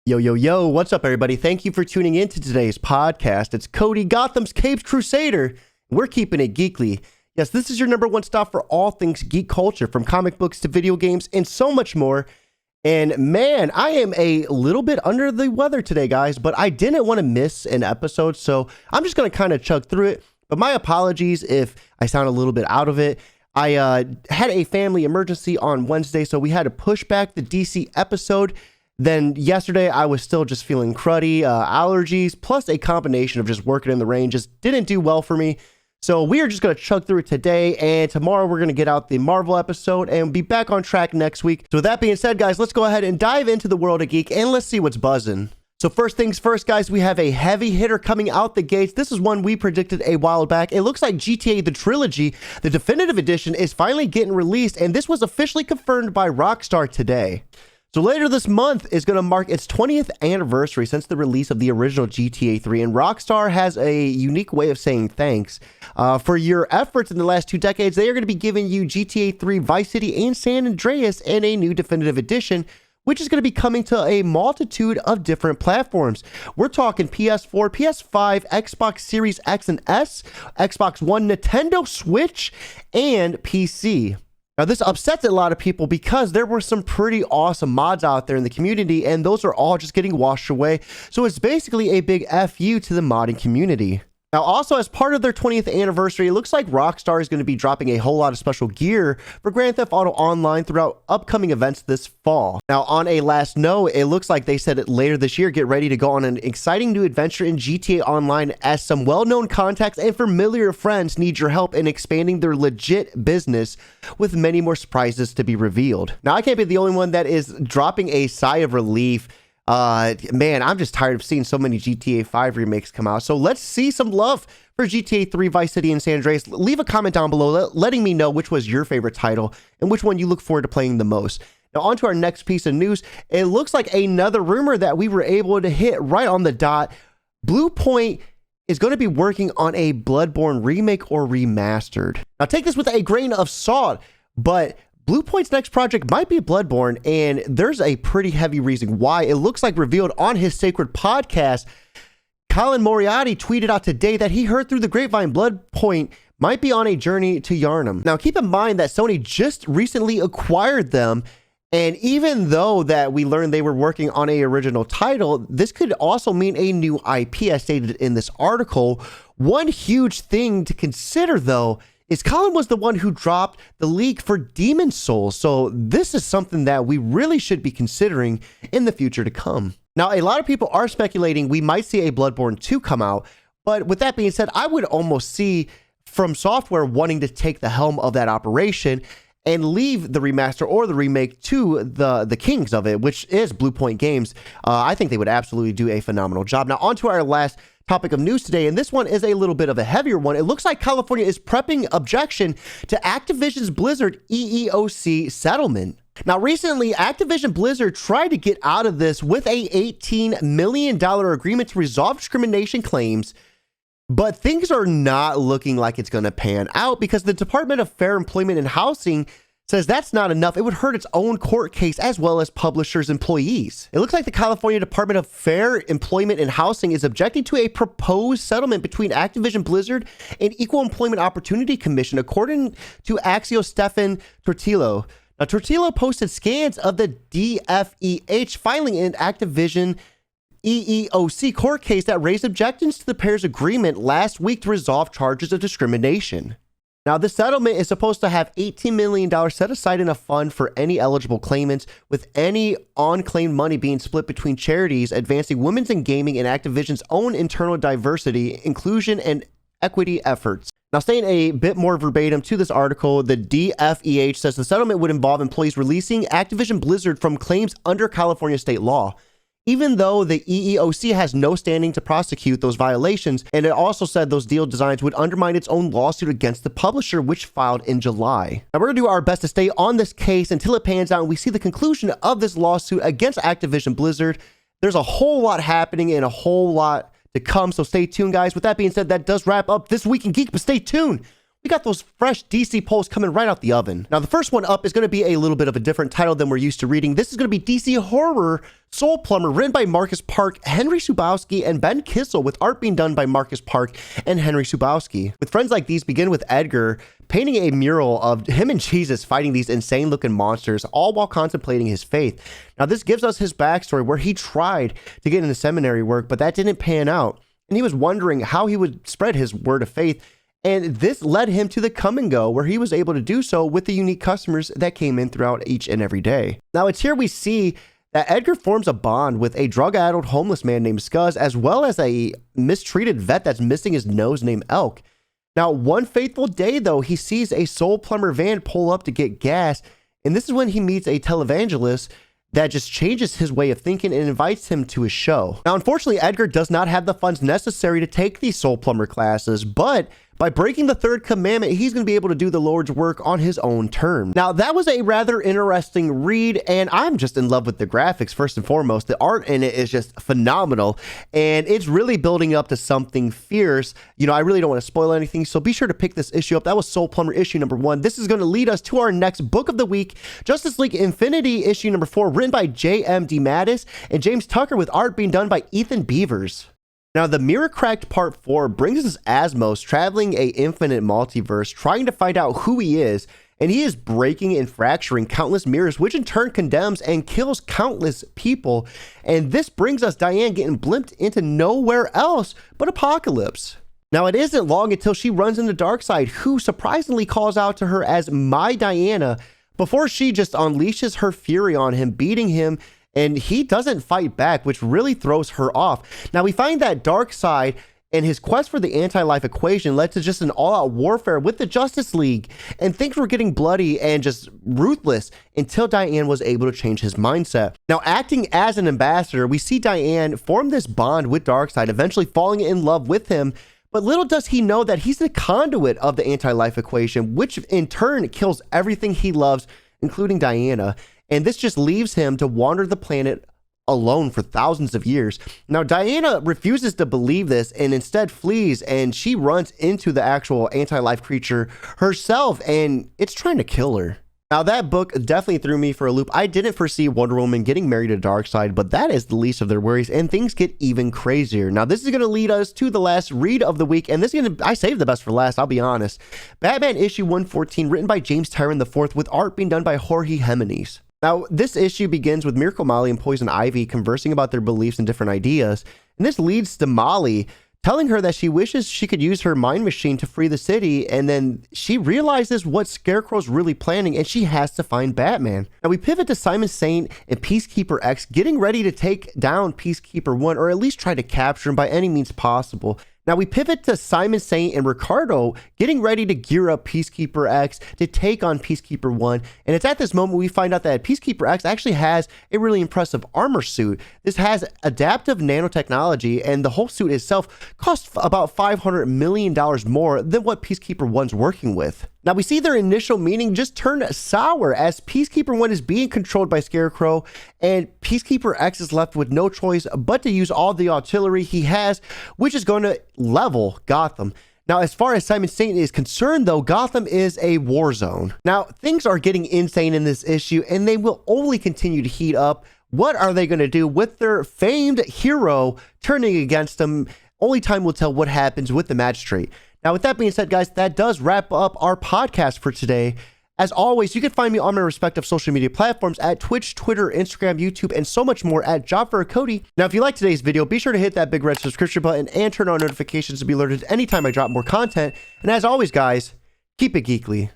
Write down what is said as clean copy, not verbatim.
Yo, yo, yo, what's up, everybody? Thank you for tuning in to today's podcast. It's Cody, Gotham's Capes Crusader. We're keeping it geekly. Yes, this is your number one stop for all things geek culture, from comic books to video games and so much more. And man, I am a little bit under the weather today, guys, but I didn't want to miss an episode, so I'm just going to kind of chug through it. But my apologies if I sound a little bit out of it. I had a family emergency on Wednesday, so we had to push back the DC episode. Then yesterday, I was still just feeling cruddy, allergies, plus a combination of just working in the rain just didn't do well for me. So we are just going to chug through it today, and tomorrow we're going to get out the Marvel episode and be back on track next week. So with that being said, guys, let's go ahead and dive into the world of geek, and let's see what's buzzing. So first things first, guys, we have a heavy hitter coming out the gates. This is one we predicted a while back. It looks like GTA The Trilogy, the definitive edition, is finally getting released, and this was officially confirmed by Rockstar today. So later this month is going to mark its 20th anniversary since the release of the original GTA 3, and Rockstar has a unique way of saying thanks. For your efforts in the last 2 decades, they are going to be giving you GTA 3 Vice City and San Andreas in a new definitive edition, which is going to be coming to a multitude of different platforms. We're talking PS4, PS5, Xbox Series X and S, Xbox One, Nintendo Switch, and PC. Now, this upsets a lot of people because there were some pretty awesome mods out there in the community, and those are all just getting washed away. So it's basically a big FU to the modding community. Now, also, as part of their 20th anniversary, it looks like Rockstar is going to be dropping a whole lot of special gear for Grand Theft Auto Online throughout upcoming events this fall. Now, on a last note, it looks like they said it later this year, get ready to go on an exciting new adventure in GTA Online, as some well-known contacts and familiar friends need your help in expanding their legit business, with many more surprises to be revealed. Now, I can't be the only one that is dropping a sigh of relief. Man, I'm just tired of seeing so many GTA 5 remakes come out. So let's see some love for GTA 3 Vice City and San Andreas. Leave a comment down below letting me know which was your favorite title and which one you look forward to playing the most. Now, on to our next piece of news. It looks like another rumor that we were able to hit right on the dot. Bluepoint is going to be working on a Bloodborne remake or remastered. Now, take this with a grain of salt, but Bluepoint's next project might be Bloodborne, and there's a pretty heavy reason why. It looks like revealed on his Sacred podcast. Colin Moriarty tweeted out today that he heard through the grapevine Bluepoint might be on a journey to Yharnam. Now, keep in mind that Sony just recently acquired them, and even though that we learned they were working on a original title, this could also mean a new IP, as stated in this article. One huge thing to consider, though, is Colin was the one who dropped the leak for Demon Souls, so this is something that we really should be considering in the future to come. Now, a lot of people are speculating we might see a Bloodborne 2 come out, but with that being said, I would almost see From Software wanting to take the helm of that operation and leave the remaster or the remake to the kings of it, which is Bluepoint Games. I think they would absolutely do a phenomenal job. Now, on to our last topic of news today, and this one is a little bit of a heavier one. It looks like California is prepping objection to Activision's Blizzard EEOC settlement. Now, recently, Activision Blizzard tried to get out of this with a $18 million agreement to resolve discrimination claims, but things are not looking like it's going to pan out because the Department of Fair Employment and Housing says that's not enough. It would hurt its own court case as well as publishers' employees. It looks like the California Department of Fair Employment and Housing is objecting to a proposed settlement between Activision Blizzard and Equal Employment Opportunity Commission, according to Axios Stefan Tortillo. Now, Tortillo posted scans of the DFEH filing in Activision EEOC court case that raised objections to the pair's agreement last week to resolve charges of discrimination. Now, the settlement is supposed to have $18 million set aside in a fund for any eligible claimants, with any unclaimed money being split between charities advancing women's in gaming and Activision's own internal diversity, inclusion, and equity efforts. Now, staying a bit more verbatim to this article, the DFEH says the settlement would involve employees releasing Activision Blizzard from claims under California state law, even though the EEOC has no standing to prosecute those violations. And it also said those deal designs would undermine its own lawsuit against the publisher, which filed in July. Now, we're going to do our best to stay on this case until it pans out and we see the conclusion of this lawsuit against Activision Blizzard. There's a whole lot happening and a whole lot to come, so stay tuned, guys. With that being said, that does wrap up This Week in Geek, but stay tuned. We got those fresh DC polls coming right out the oven. Now, the first one up is going to be a little bit of a different title than we're used to reading. This is going to be DC Horror Soul Plumber, written by Marcus Park, Henry Subowski, and Ben Kissel, with art being done by Marcus Park and Henry Subowski. With friends like these begin with Edgar painting a mural of him and Jesus fighting these insane-looking monsters, all while contemplating his faith. Now, this gives us his backstory, where he tried to get into seminary work, but that didn't pan out, and he was wondering how he would spread his word of faith. And this led him to the Come and Go, where he was able to do so with the unique customers that came in throughout each and every day. Now, it's here we see that Edgar forms a bond with a drug-addled homeless man named Scuzz, as well as a mistreated vet that's missing his nose named Elk. Now, one fateful day, though, he sees a Soul Plumber van pull up to get gas, and this is when he meets a televangelist that just changes his way of thinking and invites him to his show. Now, unfortunately, Edgar does not have the funds necessary to take these Soul Plumber classes, but by breaking the third commandment, he's going to be able to do the Lord's work on his own terms. Now, that was a rather interesting read, and I'm just in love with the graphics, first and foremost. The art in it is just phenomenal, and it's really building up to something fierce. You know, I really don't want to spoil anything, so be sure to pick this issue up. That was Soul Plumber issue number 1. This is going to lead us to our next book of the week, Justice League Infinity issue number 4, written by J.M. DeMatteis and James Tucker, with art being done by Ethan Beavers. Now, the Mirror Cracked Part 4 brings us Asmos traveling a infinite multiverse, trying to find out who he is, and he is breaking and fracturing countless mirrors, which in turn condemns and kills countless people. And this brings us Diane getting blimped into nowhere else but Apocalypse. Now, it isn't long until she runs into Darkseid, who surprisingly calls out to her as My Diana, before she just unleashes her fury on him, beating him, and he doesn't fight back, which really throws her off. Now, we find that Darkseid and his quest for the anti-life equation led to just an all-out warfare with the Justice League, and things were getting bloody and just ruthless until Diane was able to change his mindset. Now, acting as an ambassador, we see Diane form this bond with Darkseid, eventually falling in love with him. But little does he know that he's the conduit of the anti-life equation, which in turn kills everything he loves, including Diana. And this just leaves him to wander the planet alone for thousands of years. Now, Diana refuses to believe this and instead flees, and she runs into the actual anti-life creature herself, and it's trying to kill her. Now, that book definitely threw me for a loop. I didn't foresee Wonder Woman getting married to Darkseid, but that is the least of their worries, and things get even crazier. Now, this is going to lead us to the last read of the week, and this is going to, I saved the best for last, I'll be honest. Batman issue 114, written by James Tyrion IV, with art being done by Jorge Jimenez. Now, this issue begins with Miracle Molly and Poison Ivy conversing about their beliefs and different ideas, and this leads to Molly telling her that she wishes she could use her mind machine to free the city, and then she realizes what Scarecrow's really planning, and she has to find Batman. Now, we pivot to Simon Saint and Peacekeeper X getting ready to take down Peacekeeper 1, or at least try to capture him by any means possible. Now, we pivot to Simon Saint and Ricardo getting ready to gear up Peacekeeper X to take on Peacekeeper 1. And it's at this moment we find out that Peacekeeper X actually has a really impressive armor suit. This has adaptive nanotechnology, and the whole suit itself costs about $500 million more than what Peacekeeper 1's working with. Now, we see their initial meeting just turn sour as Peacekeeper 1 is being controlled by Scarecrow, and Peacekeeper X is left with no choice but to use all the artillery he has, which is going to level Gotham. Now, as far as Simon Saint is concerned, though, Gotham is a war zone. Now, things are getting insane in this issue, and they will only continue to heat up. What are they going to do with their famed hero turning against them? Only time will tell what happens with the magistrate. Now, with that being said, guys, that does wrap up our podcast for today. As always, you can find me on my respective social media platforms at Twitch, Twitter, Instagram, YouTube, and so much more at JobForCody. Now, if you liked today's video, be sure to hit that big red subscription button and turn on notifications to be alerted anytime I drop more content. And as always, guys, keep it geekly.